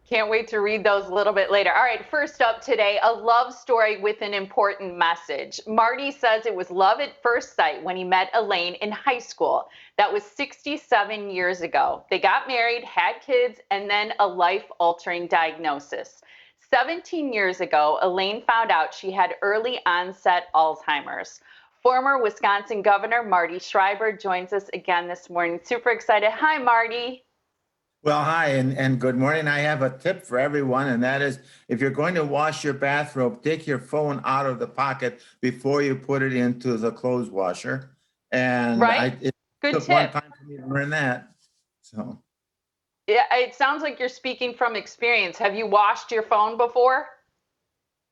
Can't wait to read those a little bit later. All right, first up today, a love story with an important message. Marty says it was love at first sight when he met Elaine in high school. That was 67 years ago. They got married, had kids, and then a life-altering diagnosis. 17 years ago, Elaine found out she had early onset Alzheimer's. Former Wisconsin Governor Marty Schreiber joins us again this morning. Super excited. Hi, Marty. Well, hi, and good morning. I have a tip for everyone, and that is if you're going to wash your bathrobe, take your phone out of the pocket before you put it into the clothes washer. And Right? it Good took one tip. time for me to learn that. So Yeah, it sounds like you're speaking from experience. Have you washed your phone before?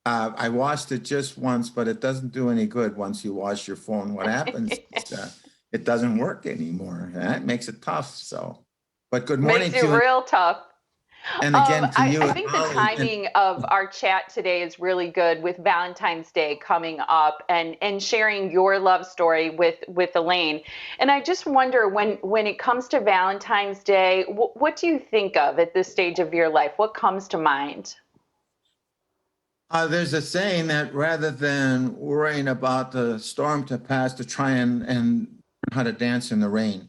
I washed it just once, but it doesn't do any good once you wash your phone. What happens is it doesn't work anymore. That makes it tough. So, but good morning Makes it to you, real tough. and again to you I and think the Molly. And timing of our chat today is really good with Valentine's Day coming up and sharing your love story with Elaine. And I just wonder when it comes to Valentine's Day, what do you think of at this stage of your life? What comes to mind? There's a saying that rather than worrying about the storm to pass, to try and learn how to dance in the rain.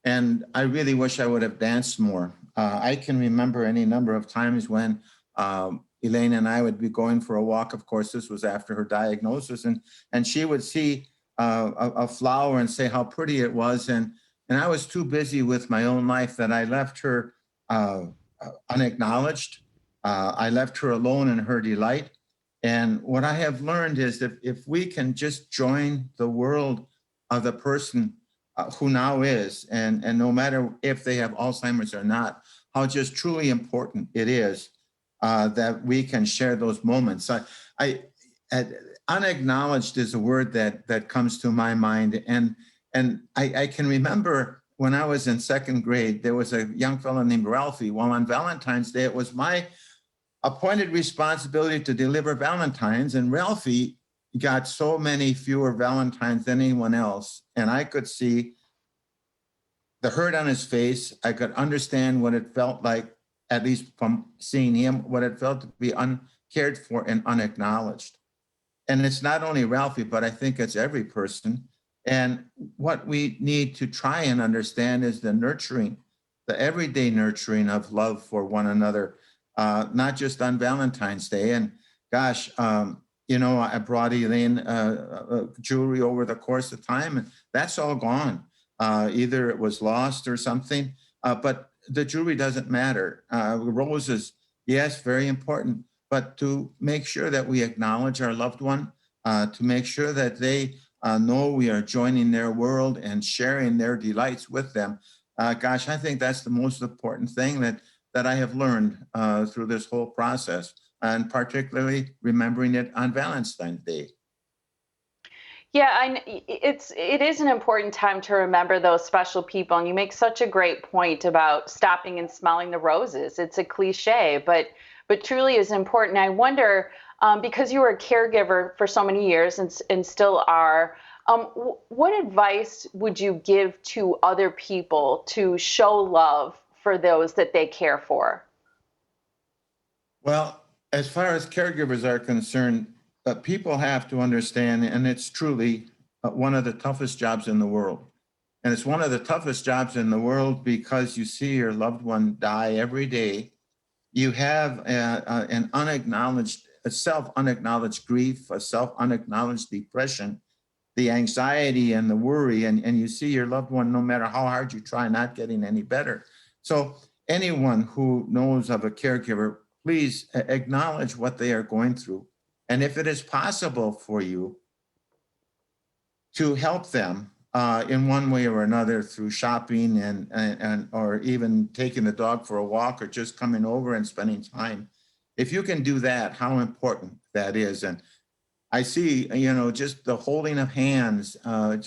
And I really wish I would have danced more. I can remember any number of times when Elaine and I would be going for a walk. Of course, this was after her diagnosis, and she would see a flower and say how pretty it was, and I was too busy with my own life that I left her unacknowledged. I left her alone in her delight. And what I have learned is that if we can just join the world of the person who now is, and no matter if they have Alzheimer's or not, how just truly important it is that we can share those moments. I unacknowledged is a word that comes to my mind, and I can remember when I was in second grade, there was a young fellow named Ralphie. Well, on Valentine's Day, it was my appointed responsibility to deliver Valentines, and Ralphie got so many fewer Valentines than anyone else. And I could see the hurt on his face. I could understand what it felt like, at least from seeing him, what it felt to be uncared for and unacknowledged. And it's not only Ralphie, but I think it's every person. And what we need to try and understand is the nurturing, the everyday nurturing of love for one another, not just on Valentine's Day. And gosh, I brought Elaine jewelry over the course of time, and that's all gone. Either it was lost or something, but the jewelry doesn't matter. Roses, yes, very important, but to make sure that we acknowledge our loved one, to make sure that they know we are joining their world and sharing their delights with them. Gosh, I think that's the most important thing that I have learned through this whole process, and particularly remembering it on Valentine's Day. Yeah, it is an important time to remember those special people, and you make such a great point about stopping and smelling the roses. It's a cliche, but truly is important. I wonder, because you were a caregiver for so many years and still are, what advice would you give to other people to show love for those that they care for? Well, as far as caregivers are concerned, people have to understand, and it's truly one of the toughest jobs in the world. And it's one of the toughest jobs in the world because you see your loved one die every day. You have an unacknowledged, a self unacknowledged grief, a self unacknowledged depression, the anxiety and the worry, and you see your loved one, no matter how hard you try, not getting any better. So, anyone who knows of a caregiver, please acknowledge what they are going through. And if it is possible for you to help them in one way or another through shopping and or even taking the dog for a walk or just coming over and spending time, if you can do that, how important that is. And I see, just the holding of hands. I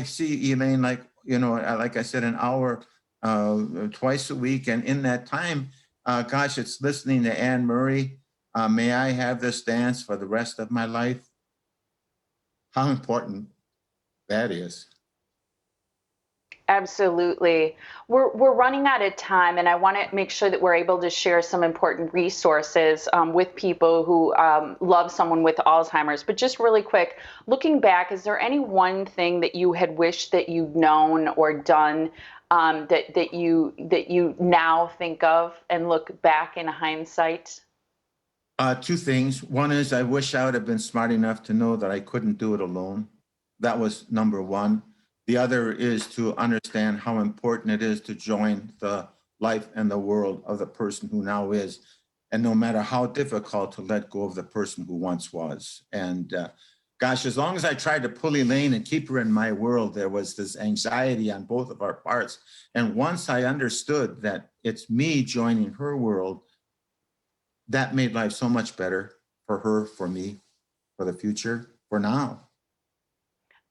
see Elaine, like I said, an hour twice a week, and in that time, gosh, it's listening to Anne Murray. May I have this dance for the rest of my life? How important that is. Absolutely. We're running out of time, and I want to make sure that we're able to share some important resources with people who love someone with Alzheimer's. But just really quick, looking back, is there any one thing that you had wished that you'd known or done that you now think of and look back in hindsight? Two things. One is I wish I would have been smart enough to know that I couldn't do it alone. That was number one. The other is to understand how important it is to join the life and the world of the person who now is, and no matter how difficult, to let go of the person who once was. And gosh, as long as I tried to pull Elaine and keep her in my world, there was this anxiety on both of our parts. And once I understood that it's me joining her world, that made life so much better for her, for me, for the future, for now.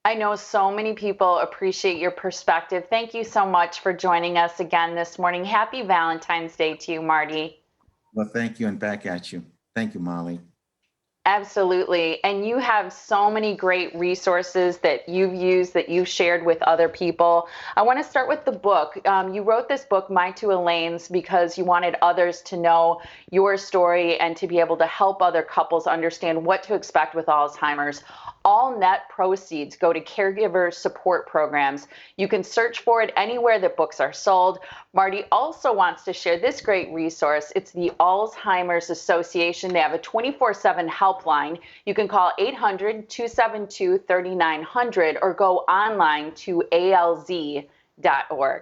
I know so many people appreciate your perspective. Thank you so much for joining us again this morning. Happy Valentine's Day to you, Marty. Well, thank you, and back at you. Thank you, Molly. Absolutely. And you have so many great resources that you've used, that you've shared with other people. I want to start with the book. You wrote this book, My Two Elaines, because you wanted others to know your story and to be able to help other couples understand what to expect with Alzheimer's. All net proceeds go to caregiver support programs. You can search for it anywhere that books are sold. Marty also wants to share this great resource. It's the Alzheimer's Association. They have a 24/7 helpline. You can call 800-272-3900 or go online to alz.org.